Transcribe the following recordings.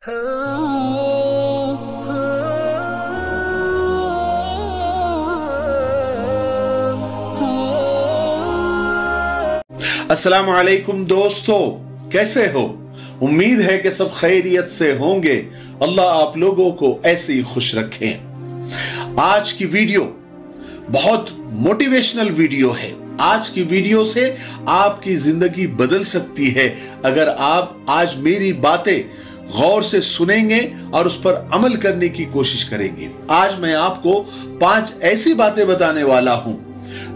अस्सलामु अलैकुम दोस्तों, कैसे हो? उम्मीद है कि सब खैरियत से होंगे। अल्लाह आप लोगों को ऐसे ही खुश रखें। आज की वीडियो बहुत मोटिवेशनल वीडियो है। आज की वीडियो से आपकी जिंदगी बदल सकती है अगर आप आज मेरी बातें गौर से सुनेंगे और उस पर अमल करने की कोशिश करेंगे। आज मैं आपको 5 ऐसी बातें बताने वाला हूं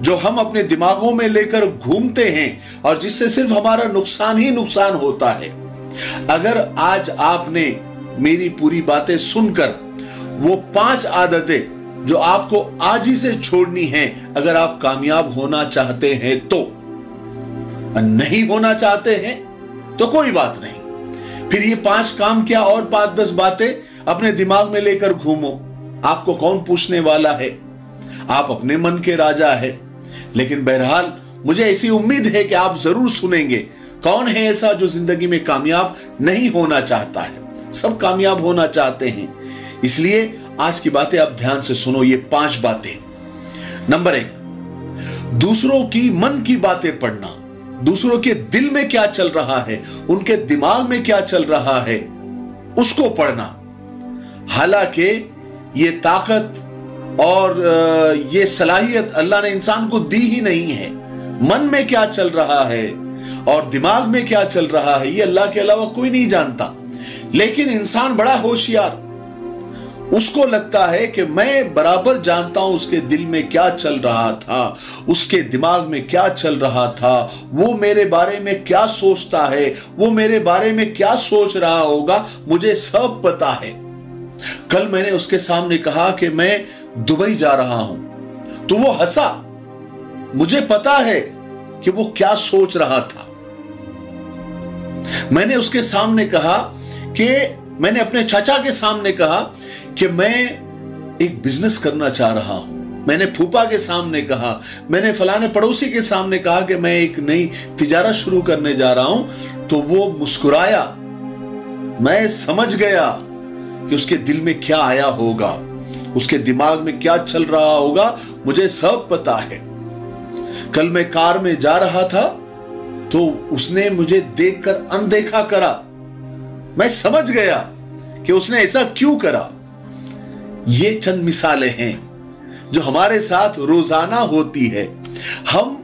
जो हम अपने दिमागों में लेकर घूमते हैं और जिससे सिर्फ हमारा नुकसान ही नुकसान होता है। अगर आज आपने मेरी पूरी बातें सुनकर वो 5 आदतें जो आपको आज ही से छोड़नी है, अगर आप कामयाब होना चाहते हैं तो, नहीं होना चाहते हैं तो कोई बात नहीं, फिर ये 5 काम क्या और 5-10 बातें अपने दिमाग में लेकर घूमो। आपको कौन पूछने वाला है? आप अपने मन के राजा है। लेकिन बहरहाल मुझे ऐसी उम्मीद है कि आप जरूर सुनेंगे। कौन है ऐसा जो जिंदगी में कामयाब नहीं होना चाहता है? सब कामयाब होना चाहते हैं। इसलिए आज की बातें आप ध्यान से सुनो, ये 5 बातें। नंबर 1, दूसरों की मन की बातें पढ़ना। दूसरों के दिल में क्या चल रहा है, उनके दिमाग में क्या चल रहा है, उसको पढ़ना। हालांकि ये ताकत और ये सलाहियत अल्लाह ने इंसान को दी ही नहीं है। मन में क्या चल रहा है और दिमाग में क्या चल रहा है, ये अल्लाह के अलावा कोई नहीं जानता। लेकिन इंसान बड़ा होशियार, उसको लगता है कि मैं बराबर जानता हूं उसके दिल में क्या चल रहा था, उसके दिमाग में क्या चल रहा था, वो मेरे बारे में क्या सोचता है, वो मेरे बारे में क्या सोच रहा होगा, मुझे सब पता है। कल मैंने उसके सामने कहा कि मैं दुबई जा रहा हूं, तो वो हंसा। मुझे पता है कि वो क्या सोच रहा था। मैंने उसके सामने कहा कि मैंने अपने चाचा के सामने कहा कि मैं एक बिजनेस करना चाह रहा हूं। मैंने फूफा के सामने कहा, मैंने फलाने पड़ोसी के सामने कहा कि मैं एक नई तिजारत शुरू करने जा रहा हूं, तो वो मुस्कुराया। मैं समझ गया कि उसके दिल में क्या आया होगा, उसके दिमाग में क्या चल रहा होगा, मुझे सब पता है। कल मैं कार में जा रहा था तो उसने मुझे देखकर अनदेखा करा। मैं समझ गया कि उसने ऐसा क्यों करा। ये चंद मिसालें हैं जो हमारे साथ रोजाना होती है। हम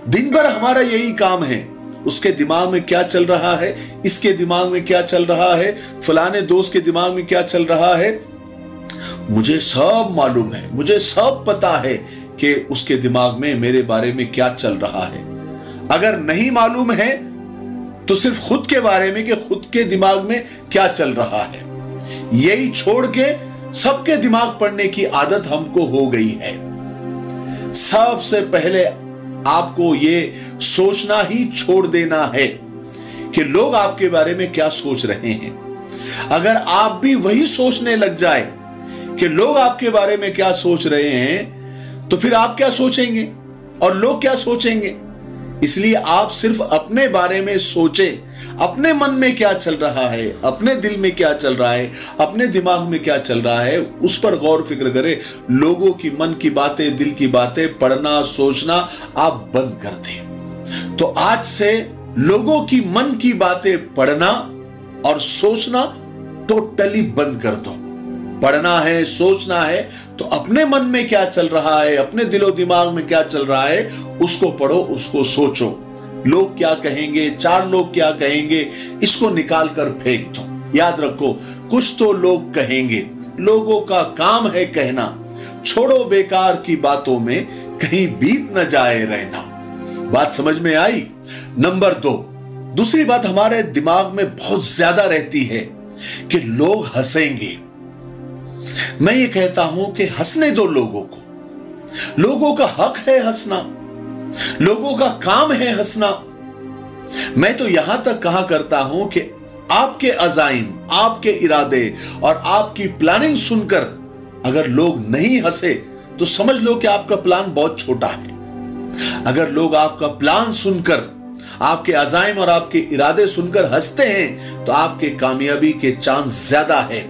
दिन भर हमारा यही काम है, उसके दिमाग में क्या चल रहा है, इसके दिमाग में क्या चल रहा है, फलाने दोस्त के दिमाग में क्या चल रहा है, मुझे सब मालूम है, मुझे सब पता है कि उसके दिमाग में मेरे बारे में क्या चल रहा है। अगर नहीं मालूम है तो सिर्फ खुद के बारे में कि खुद के दिमाग में क्या चल रहा है। यही छोड़ के सबके दिमाग पढ़ने की आदत हमको हो गई है। सबसे पहले आपको ये सोचना ही छोड़ देना है कि लोग आपके बारे में क्या सोच रहे हैं। अगर आप भी वही सोचने लग जाए कि लोग आपके बारे में क्या सोच रहे हैं, तो फिर आप क्या सोचेंगे और लोग क्या सोचेंगे। इसलिए आप सिर्फ अपने बारे में सोचें, अपने मन में क्या चल रहा है, अपने दिल में क्या चल रहा है, अपने दिमाग में क्या चल रहा है, उस पर गौर फिक्र करें। लोगों की मन की बातें, दिल की बातें पढ़ना, सोचना आप बंद कर दें। तो आज से लोगों की मन की बातें पढ़ना और सोचना टोटली बंद कर दो। पढ़ना है, सोचना है तो अपने मन में क्या चल रहा है, अपने दिलो दिमाग में क्या चल रहा है, उसको पढ़ो, उसको सोचो। लोग क्या कहेंगे, 4 लोग क्या कहेंगे, इसको निकाल कर फेंक दो। याद रखो, कुछ तो लोग कहेंगे, लोगों का काम है कहना। छोड़ो बेकार की बातों में कहीं बीत न जाए रहना। बात समझ में आई? नंबर 2, दूसरी बात हमारे दिमाग में बहुत ज्यादा रहती है कि लोग हंसेंगे। मैं ये कहता हूं कि हंसने दो लोगों को। लोगों का हक है हंसना, लोगों का काम है हंसना। मैं तो यहां तक कहा करता हूं कि आपके अज़ाइम, आपके इरादे और आपकी प्लानिंग सुनकर अगर लोग नहीं हंसे तो समझ लो कि आपका प्लान बहुत छोटा है। अगर लोग आपका प्लान सुनकर आपके अज़ाइम और आपके इरादे सुनकर हंसते हैं तो आपके कामयाबी के चांस ज्यादा है।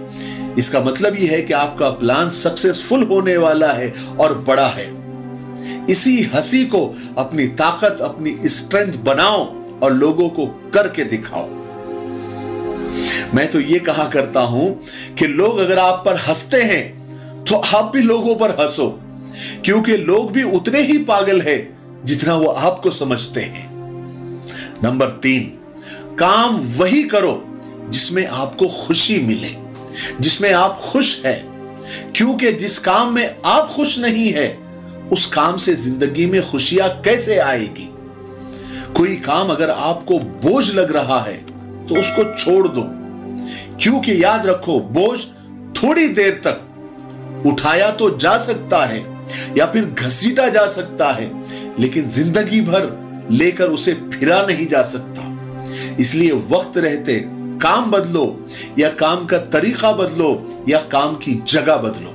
इसका मतलब यह है कि आपका प्लान सक्सेसफुल होने वाला है और बड़ा है। इसी हंसी को अपनी ताकत, अपनी स्ट्रेंथ बनाओ और लोगों को करके दिखाओ। मैं तो ये कहा करता हूं कि लोग अगर आप पर हंसते हैं तो आप भी लोगों पर हंसो, क्योंकि लोग भी उतने ही पागल हैं जितना वो आपको समझते हैं। नंबर 3, काम वही करो जिसमें आपको खुशी मिले, जिसमें आप खुश हैं, क्योंकि जिस काम में आप खुश नहीं है उस काम से जिंदगी में खुशियां कैसे आएगी। कोई काम अगर आपको बोझ लग रहा है तो उसको छोड़ दो, क्योंकि याद रखो बोझ थोड़ी देर तक उठाया तो जा सकता है या फिर घसीटा जा सकता है, लेकिन जिंदगी भर लेकर उसे फिरा नहीं जा सकता। इसलिए वक्त रहते काम बदलो, या काम का तरीका बदलो, या काम की जगह बदलो।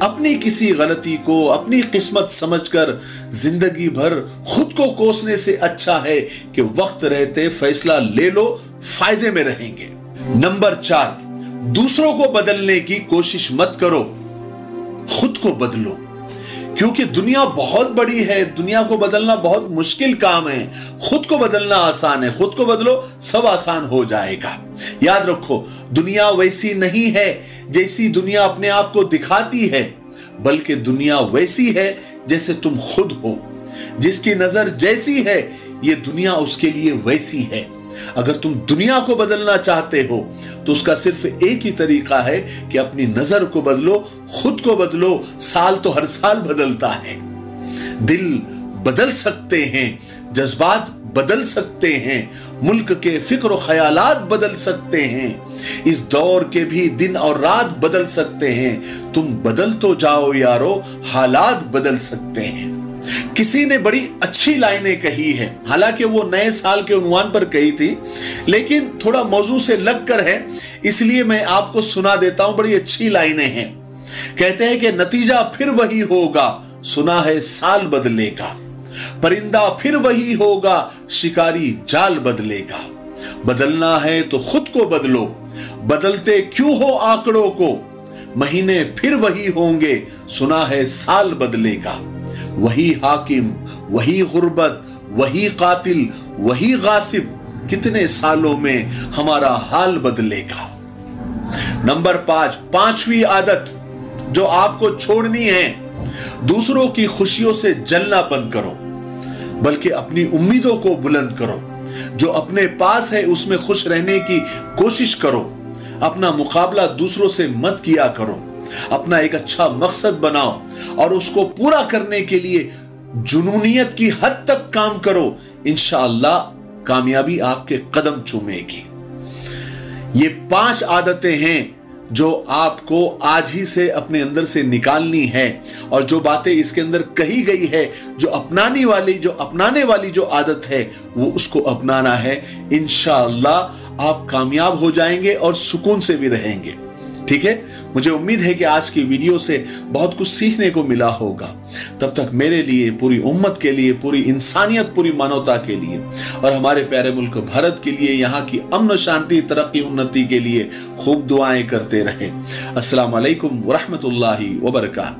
अपनी किसी गलती को अपनी किस्मत समझकर जिंदगी भर खुद को कोसने से अच्छा है कि वक्त रहते फैसला ले लो, फायदे में रहेंगे। नंबर 4, दूसरों को बदलने की कोशिश मत करो, खुद को बदलो, क्योंकि दुनिया बहुत बड़ी है, दुनिया को बदलना बहुत मुश्किल काम है। खुद को बदलना आसान है, खुद को बदलो, सब आसान हो जाएगा। याद रखो, दुनिया वैसी नहीं है जैसी दुनिया अपने आप को दिखाती है, बल्कि दुनिया वैसी है जैसे तुम खुद हो। जिसकी नजर जैसी है ये दुनिया उसके लिए वैसी है। अगर तुम दुनिया को बदलना चाहते हो तो उसका सिर्फ एक ही तरीका है कि अपनी नजर को बदलो, खुद को बदलो। साल तो हर साल बदलता है, दिल बदल सकते हैं, जज्बात बदल सकते हैं, मुल्क के फिक्र ख्यालात बदल सकते हैं, इस दौर के भी दिन और रात बदल सकते हैं। तुम बदल तो जाओ यारो, हालात बदल सकते हैं। किसी ने बड़ी अच्छी लाइनें कही है, हालांकि वो नए साल के उन्वान पर कही थी, लेकिन थोड़ा मौजू से लगकर है, इसलिए मैं आपको सुना देता हूं। बड़ी अच्छी लाइनें हैं। कहते हैं कि नतीजा फिर वही होगा, सुना है साल बदलेगा। परिंदा फिर वही होगा, शिकारी जाल बदलेगा। बदलना है तो खुद को बदलो, बदलते क्यों हो आंकड़ों को। महीने फिर वही होंगे, सुना है साल बदलेगा। वही हाकिम, वही गुर्बत, वही कातिल, वही गासिब, कितने सालों में हमारा हाल बदलेगा। नंबर 5, 5वीं आदत जो आपको छोड़नी है, दूसरों की खुशियों से जलना बंद करो, बल्कि अपनी उम्मीदों को बुलंद करो। जो अपने पास है उसमें खुश रहने की कोशिश करो। अपना मुकाबला दूसरों से मत किया करो। अपना एक अच्छा मकसद बनाओ और उसको पूरा करने के लिए जुनूनियत की हद तक काम करो। इंशाअल्लाह कामयाबी आपके कदम चूमेगी। ये 5 आदतें हैं जो आपको आज ही से अपने अंदर से निकालनी है, और जो बातें इसके अंदर कही गई है, जो अपनाने वाली जो आदत है, वो उसको अपनाना है। इंशाअल्लाह आप कामयाब हो जाएंगे और सुकून से भी रहेंगे। ठीक है, मुझे उम्मीद है कि आज की वीडियो से बहुत कुछ सीखने को मिला होगा। तब तक मेरे लिए, पूरी उम्मत के लिए, पूरी इंसानियत, पूरी मानवता के लिए और हमारे प्यारे मुल्क भारत के लिए, यहाँ की अमन शांति, तरक्की, उन्नति के लिए खूब दुआएं करते रहे। अस्सलाम वालेकुम व रहमतुल्लाहि व बरकातहू।